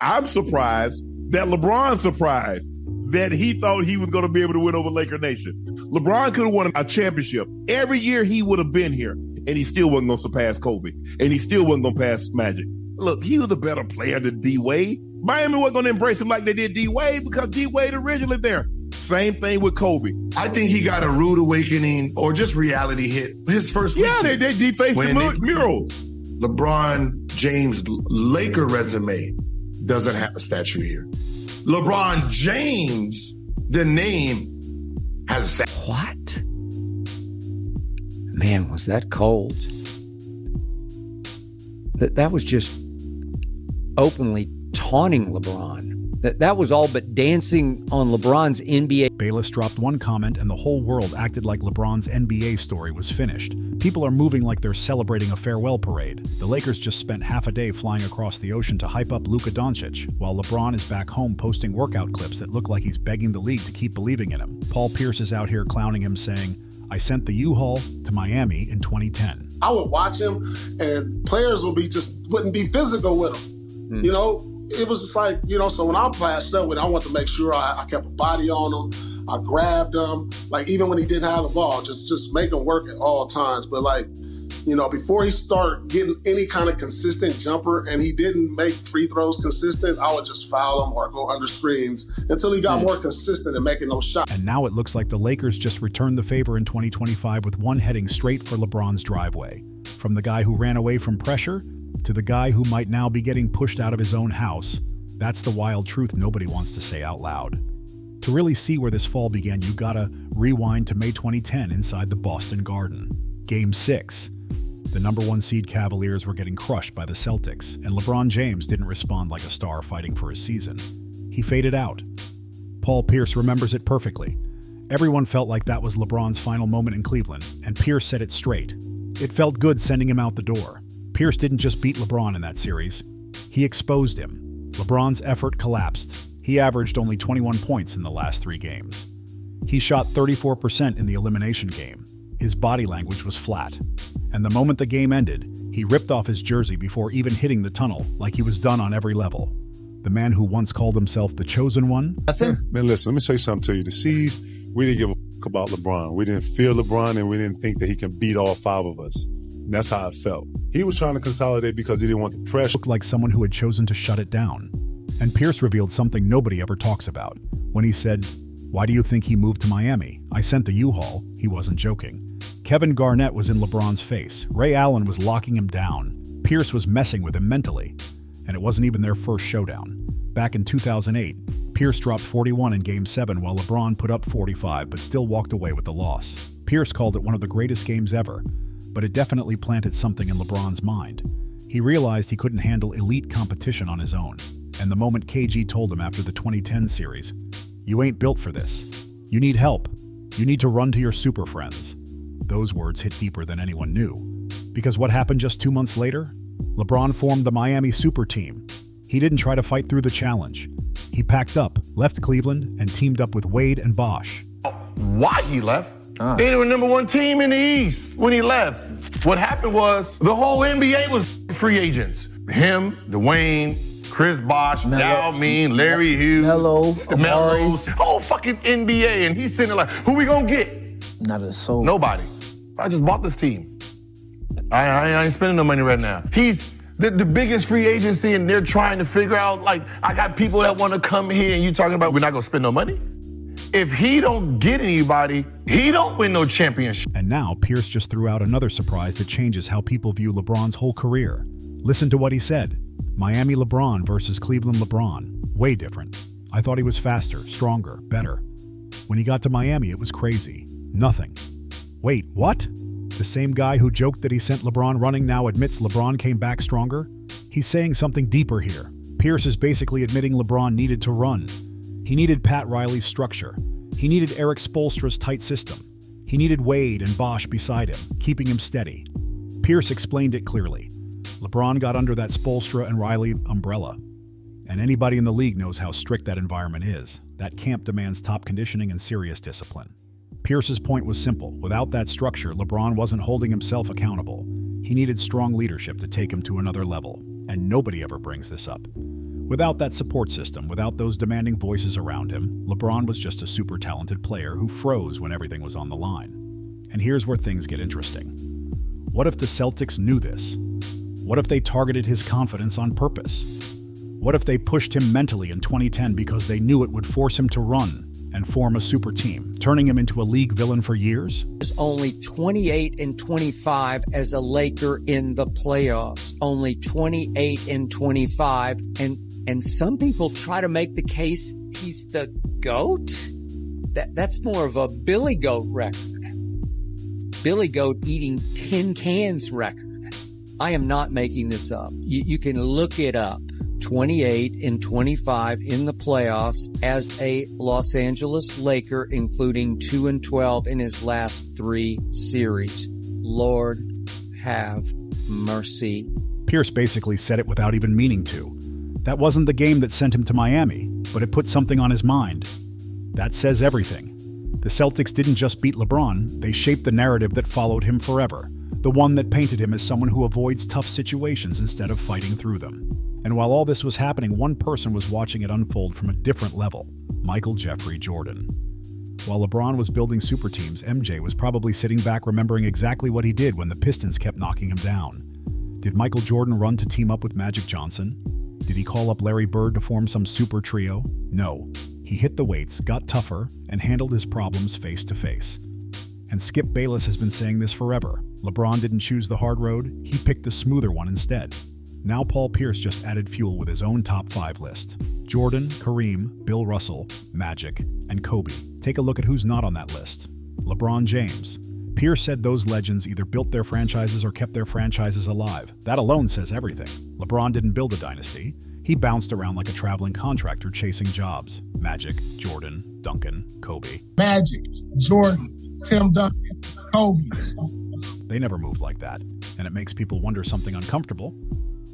I'm surprised that LeBron's surprised that he thought he was going to be able to win over Laker Nation. LeBron could have won a championship. Every year he would have been here, and he still wasn't going to surpass Kobe, and he still wasn't going to pass Magic. Look, he was a better player than D-Wade. Miami wasn't going to embrace him like they did D-Wade because D-Wade originally there. Same thing with Kobe. I think he got a rude awakening or just reality hit his first week. Yeah, they defaced the mural. LeBron James' Laker resume doesn't have a statue here. LeBron James, the name, has a statue. What? Man, was that cold. That was just openly taunting LeBron. That was all but dancing on LeBron's NBA. Bayless dropped one comment and the whole world acted like LeBron's NBA story was finished. People are moving like they're celebrating a farewell parade. The Lakers just spent half a day flying across the ocean to hype up Luka Doncic, while LeBron is back home posting workout clips that look like he's begging the league to keep believing in him. Paul Pierce is out here clowning him, saying, "I sent the U-Haul to Miami in 2010. I would watch him and players wouldn't be physical with him. You know, it was just like, so when I passed up with him, I wanted to make sure I kept a body on him. I grabbed him, like even when he didn't have the ball, just make him work at all times. But before he started getting any kind of consistent jumper and he didn't make free throws consistent, I would just foul him or go under screens until he got more consistent in making those shots. And now it looks like the Lakers just returned the favor in 2025 with one heading straight for LeBron's driveway. From the guy who ran away from pressure to the guy who might now be getting pushed out of his own house. That's the wild truth nobody wants to say out loud. To really see where this fall began, you gotta rewind to May 2010 inside the Boston Garden. Game 6. The number 1 seed Cavaliers were getting crushed by the Celtics, and LeBron James didn't respond like a star fighting for his season. He faded out. Paul Pierce remembers it perfectly. Everyone felt like that was LeBron's final moment in Cleveland, and Pierce said it straight. It felt good sending him out the door. Pierce didn't just beat LeBron in that series. He exposed him. LeBron's effort collapsed. He averaged only 21 points in the last 3 games. He shot 34% in the elimination game. His body language was flat. And the moment the game ended, he ripped off his jersey before even hitting the tunnel, like he was done on every level. The man who once called himself the chosen one. Man, listen, let me say something to you. The C's, we didn't give a fuck about LeBron. We didn't fear LeBron, and we didn't think that he can beat all 5 of us. And that's how it felt. He was trying to consolidate because he didn't want the pressure. Looked like someone who had chosen to shut it down. And Pierce revealed something nobody ever talks about. When he said, "Why do you think he moved to Miami? I sent the U-Haul," he wasn't joking. Kevin Garnett was in LeBron's face. Ray Allen was locking him down. Pierce was messing with him mentally. And it wasn't even their first showdown. Back in 2008, Pierce dropped 41 in Game 7 while LeBron put up 45 but still walked away with the loss. Pierce called it one of the greatest games ever, but it definitely planted something in LeBron's mind. He realized he couldn't handle elite competition on his own. And the moment KG told him after the 2010 series, "You ain't built for this. You need help. You need to run to your super friends." Those words hit deeper than anyone knew. Because what happened just 2 months later? LeBron formed the Miami Super Team. He didn't try to fight through the challenge. He packed up, left Cleveland, and teamed up with Wade and Bosh. Why he left? They were number 1 team in the East when he left. What happened was the whole NBA was free agents. Him, Dwayne, Chris Bosh, Yao Ming, Larry Hughes, Melo's, whole fucking NBA. And he's sitting there like, who we gonna get? Not a soul. Nobody. I just bought this team. I ain't spending no money right now. He's the biggest free agency, and they're trying to figure out, like, I got people that want to come here, and you talking about we're not gonna spend no money? If he don't get anybody, he don't win no championship. And now Pierce just threw out another surprise that changes how people view LeBron's whole career. Listen to what he said. Miami LeBron versus Cleveland LeBron. Way different. I thought he was faster, stronger, better. When he got to Miami, it was crazy. Nothing. Wait, what? The same guy who joked that he sent LeBron running now admits LeBron came back stronger? He's saying something deeper here. Pierce is basically admitting LeBron needed to run. He needed Pat Riley's structure. He needed Eric Spoelstra's tight system. He needed Wade and Bosh beside him, keeping him steady. Pierce explained it clearly. LeBron got under that Spoelstra and Riley umbrella. And anybody in the league knows how strict that environment is. That camp demands top conditioning and serious discipline. Pierce's point was simple. Without that structure, LeBron wasn't holding himself accountable. He needed strong leadership to take him to another level. And nobody ever brings this up. Without that support system, without those demanding voices around him, LeBron was just a super talented player who froze when everything was on the line. And here's where things get interesting. What if the Celtics knew this? What if they targeted his confidence on purpose? What if they pushed him mentally in 2010 because they knew it would force him to run and form a super team, turning him into a league villain for years? Only 28-25 as a Laker in the playoffs. Only 28-25. And some people try to make the case he's the GOAT. That's more of a Billy Goat record. Billy Goat eating tin cans record. I am not making this up. You can look it up. 28-25 in the playoffs as a Los Angeles Laker, including 2-12 in his last 3 series. Lord have mercy. Pierce basically said it without even meaning to. That wasn't the game that sent him to Miami, but it put something on his mind. That says everything. The Celtics didn't just beat LeBron, they shaped the narrative that followed him forever. The one that painted him as someone who avoids tough situations instead of fighting through them. And while all this was happening, one person was watching it unfold from a different level: Michael Jeffrey Jordan. While LeBron was building super teams, MJ was probably sitting back remembering exactly what he did when the Pistons kept knocking him down. Did Michael Jordan run to team up with Magic Johnson? Did he call up Larry Bird to form some super trio? No. He hit the weights, got tougher, and handled his problems face to face. And Skip Bayless has been saying this forever. LeBron didn't choose the hard road, he picked the smoother one instead. Now Paul Pierce just added fuel with his own top 5 list. Jordan, Kareem, Bill Russell, Magic, and Kobe. Take a look at who's not on that list. LeBron James. Pierce said those legends either built their franchises or kept their franchises alive. That alone says everything. LeBron didn't build a dynasty. He bounced around like a traveling contractor chasing jobs. Magic, Jordan, Duncan, Kobe. Magic, Jordan, Tim Duncan, Kobe. They never moved like that, and it makes people wonder something uncomfortable.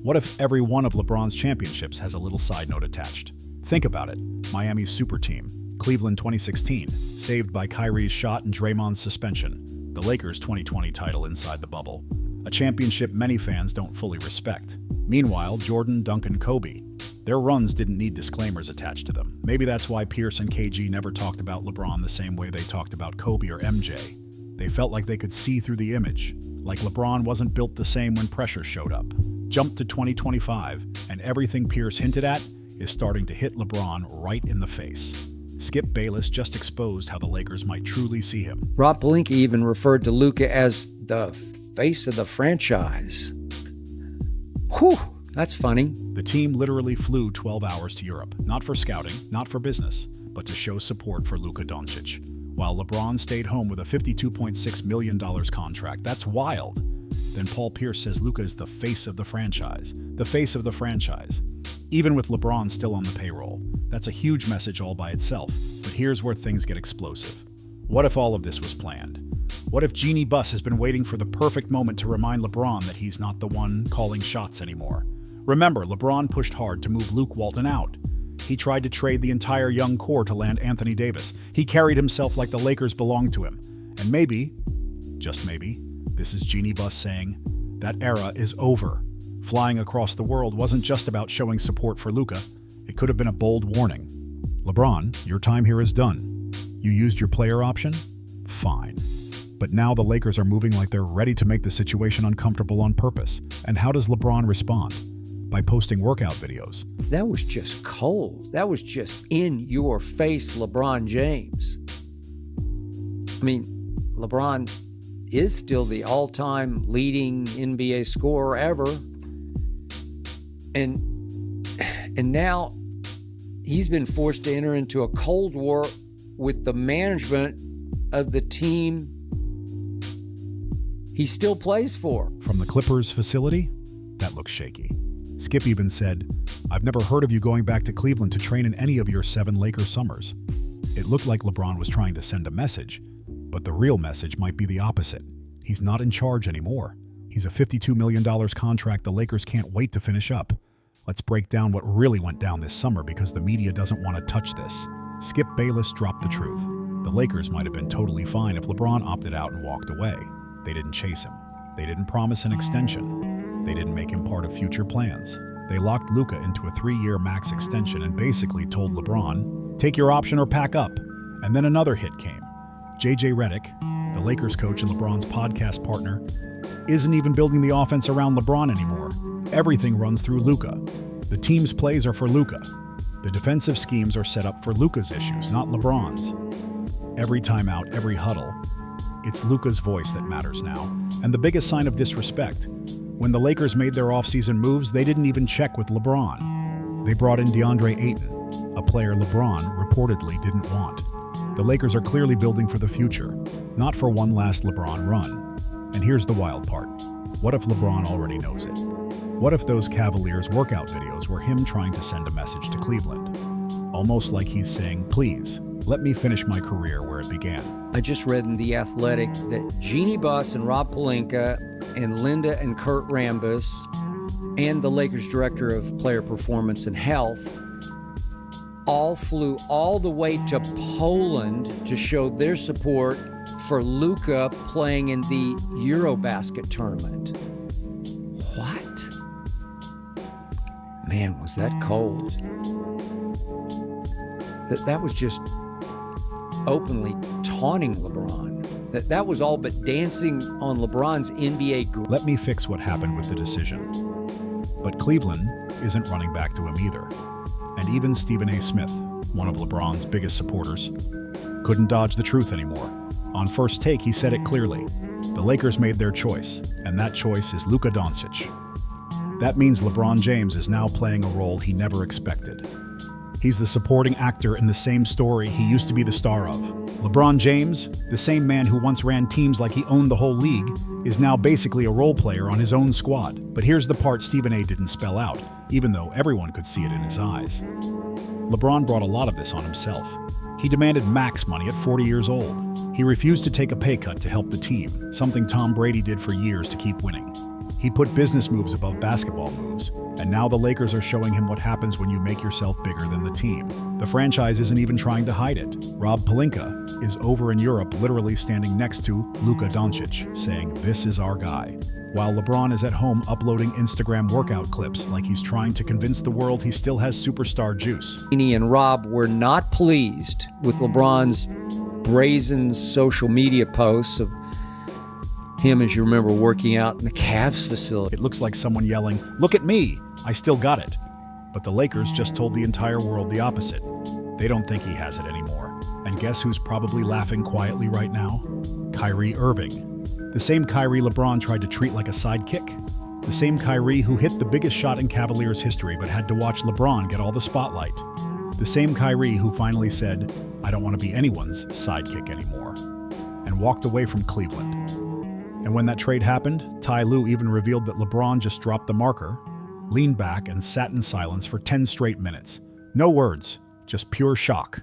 What if every one of LeBron's championships has a little side note attached? Think about it. Miami's super team, Cleveland 2016, saved by Kyrie's shot and Draymond's suspension. The Lakers' 2020 title inside the bubble, a championship many fans don't fully respect. Meanwhile, Jordan, Duncan, Kobe, their runs didn't need disclaimers attached to them. Maybe that's why Pierce and KG never talked about LeBron the same way they talked about Kobe or MJ. They felt like they could see through the image, like LeBron wasn't built the same when pressure showed up. Jump to 2025, and everything Pierce hinted at is starting to hit LeBron right in the face. Skip Bayless just exposed how the Lakers might truly see him. Rob Pelinka even referred to Luka as the face of the franchise. Whew, that's funny. The team literally flew 12 hours to Europe, not for scouting, not for business, but to show support for Luka Doncic, while LeBron stayed home with a $52.6 million contract. That's wild. Then Paul Pierce says Luka is the face of the franchise. The face of the franchise. Even with LeBron still on the payroll. That's a huge message all by itself. But here's where things get explosive. What if all of this was planned? What if Jeannie Buss has been waiting for the perfect moment to remind LeBron that he's not the one calling shots anymore? Remember, LeBron pushed hard to move Luke Walton out. He tried to trade the entire young core to land Anthony Davis. He carried himself like the Lakers belonged to him. And maybe, just maybe, this is Jeannie Buss saying, that era is over. Flying across the world wasn't just about showing support for Luka. It could have been a bold warning. LeBron, your time here is done. You used your player option? Fine. But now the Lakers are moving like they're ready to make the situation uncomfortable on purpose. And how does LeBron respond? By posting workout videos. That was just cold. That was just in your face, LeBron James. I mean, LeBron is still the all-time leading NBA scorer ever. And now he's been forced to enter into a Cold War with the management of the team he still plays for. From the Clippers facility? That looks shaky. Skip even said, I've never heard of you going back to Cleveland to train in any of your 7 Laker summers. It looked like LeBron was trying to send a message, but the real message might be the opposite. He's not in charge anymore. He's a $52 million contract the Lakers can't wait to finish up. Let's break down what really went down this summer because the media doesn't want to touch this. Skip Bayless dropped the truth. The Lakers might have been totally fine if LeBron opted out and walked away. They didn't chase him. They didn't promise an extension. They didn't make him part of future plans. They locked Luka into a 3-year max extension and basically told LeBron, take your option or pack up. And then another hit came. JJ Redick, the Lakers coach and LeBron's podcast partner, isn't even building the offense around LeBron anymore. Everything runs through Luka. The team's plays are for Luka. The defensive schemes are set up for Luka's issues, not LeBron's. Every timeout, every huddle, it's Luka's voice that matters now. And the biggest sign of disrespect, when the Lakers made their offseason moves, they didn't even check with LeBron. They brought in DeAndre Ayton, a player LeBron reportedly didn't want. The Lakers are clearly building for the future, not for one last LeBron run. And here's the wild part. What if LeBron already knows it? What if those Cavaliers workout videos were him trying to send a message to Cleveland? Almost like he's saying, please, let me finish my career where it began. I just read in The Athletic that Jeannie Buss and Rob Pelinka and Linda and Kurt Rambis and the Lakers director of player performance and health all flew all the way to Poland to show their support for Luka playing in the Eurobasket tournament. What? Man, was that cold. That was just openly taunting LeBron. That was all but dancing on LeBron's NBA. Let me fix what happened with the decision. But Cleveland isn't running back to him either. And even Stephen A. Smith, one of LeBron's biggest supporters, couldn't dodge the truth anymore. On First Take, he said it clearly. The Lakers made their choice, and that choice is Luka Doncic. That means LeBron James is now playing a role he never expected. He's the supporting actor in the same story he used to be the star of. LeBron James, the same man who once ran teams like he owned the whole league, is now basically a role player on his own squad. But here's the part Stephen A. didn't spell out, even though everyone could see it in his eyes. LeBron brought a lot of this on himself. He demanded max money at 40 years old. He refused to take a pay cut to help the team, something Tom Brady did for years to keep winning. He put business moves above basketball moves, and now the Lakers are showing him what happens when you make yourself bigger than the team. The franchise isn't even trying to hide it. Rob Pelinka is over in Europe literally standing next to Luka Doncic, saying, "This is our guy," while LeBron is at home uploading Instagram workout clips like he's trying to convince the world he still has superstar juice. Jeannie and Rob were not pleased with LeBron's brazen social media posts of him, as you remember, working out in the Cavs facility. It looks like someone yelling, "Look at me, I still got it." But the Lakers just told the entire world the opposite. They don't think he has it anymore. And guess who's probably laughing quietly right now? Kyrie Irving. The same Kyrie LeBron tried to treat like a sidekick. The same Kyrie who hit the biggest shot in Cavaliers history but had to watch LeBron get all the spotlight. The same Kyrie who finally said, "I don't want to be anyone's sidekick anymore," and walked away from Cleveland. And when that trade happened, Ty Lue even revealed that LeBron just dropped the marker, leaned back, and sat in silence for 10 straight minutes. No words, just pure shock.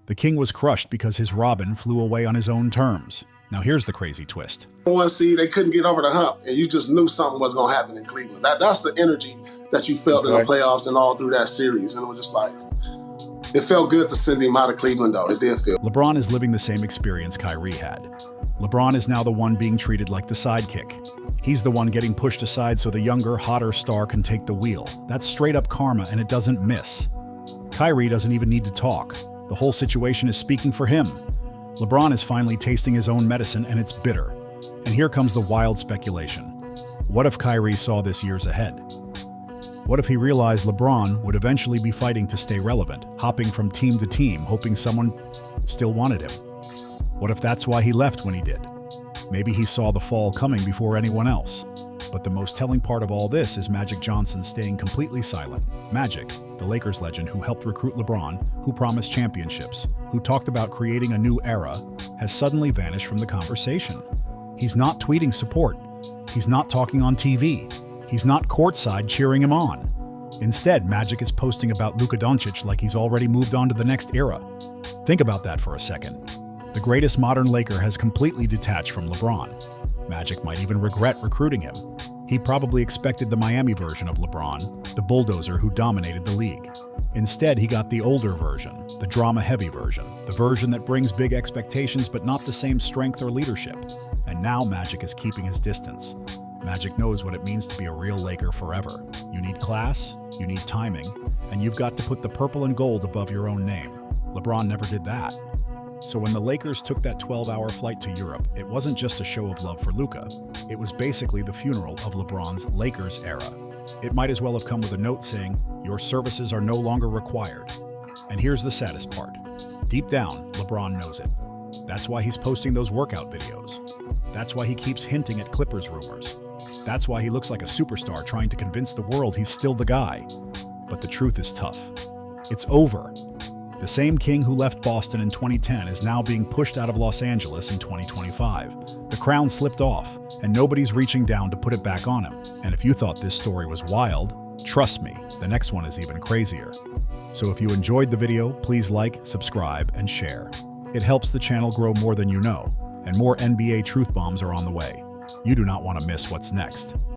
The king was crushed because his Robin flew away on his own terms. Now here's the crazy twist. One seed, they couldn't get over the hump, and you just knew something was going to happen in Cleveland. That's the energy that you felt in the playoffs and all through that series. And it was just like, it felt good to send him out of Cleveland, though. It did feel. LeBron is living the same experience Kyrie had. LeBron is now the one being treated like the sidekick. He's the one getting pushed aside so the younger, hotter star can take the wheel. That's straight up karma, and it doesn't miss. Kyrie doesn't even need to talk. The whole situation is speaking for him. LeBron is finally tasting his own medicine, and it's bitter. And here comes the wild speculation. What if Kyrie saw this years ahead? What if he realized LeBron would eventually be fighting to stay relevant, hopping from team to team, hoping someone still wanted him? What if that's why he left when he did? Maybe he saw the fall coming before anyone else. But the most telling part of all this is Magic Johnson staying completely silent. Magic, the Lakers legend who helped recruit LeBron, who promised championships, who talked about creating a new era, has suddenly vanished from the conversation. He's not tweeting support. He's not talking on TV. He's not courtside cheering him on. Instead, Magic is posting about Luka Doncic like he's already moved on to the next era. Think about that for a second. The greatest modern Laker has completely detached from LeBron. Magic might even regret recruiting him. He probably expected the Miami version of LeBron, the bulldozer who dominated the league. Instead, he got the older version, the drama-heavy version, the version that brings big expectations but not the same strength or leadership. And now Magic is keeping his distance. Magic knows what it means to be a real Laker forever. You need class, you need timing, and you've got to put the purple and gold above your own name. LeBron never did that. So when the Lakers took that 12-hour flight to Europe, it wasn't just a show of love for Luka. It was basically the funeral of LeBron's Lakers era. It might as well have come with a note saying, "Your services are no longer required." And here's the saddest part. Deep down, LeBron knows it. That's why he's posting those workout videos. That's why he keeps hinting at Clippers rumors. That's why he looks like a superstar trying to convince the world he's still the guy. But the truth is tough. It's over. The same king who left Boston in 2010 is now being pushed out of Los Angeles in 2025. The crown slipped off, and nobody's reaching down to put it back on him. And if you thought this story was wild, trust me, the next one is even crazier. So if you enjoyed the video, please like, subscribe, and share. It helps the channel grow more than you know, and more NBA truth bombs are on the way. You do not want to miss what's next.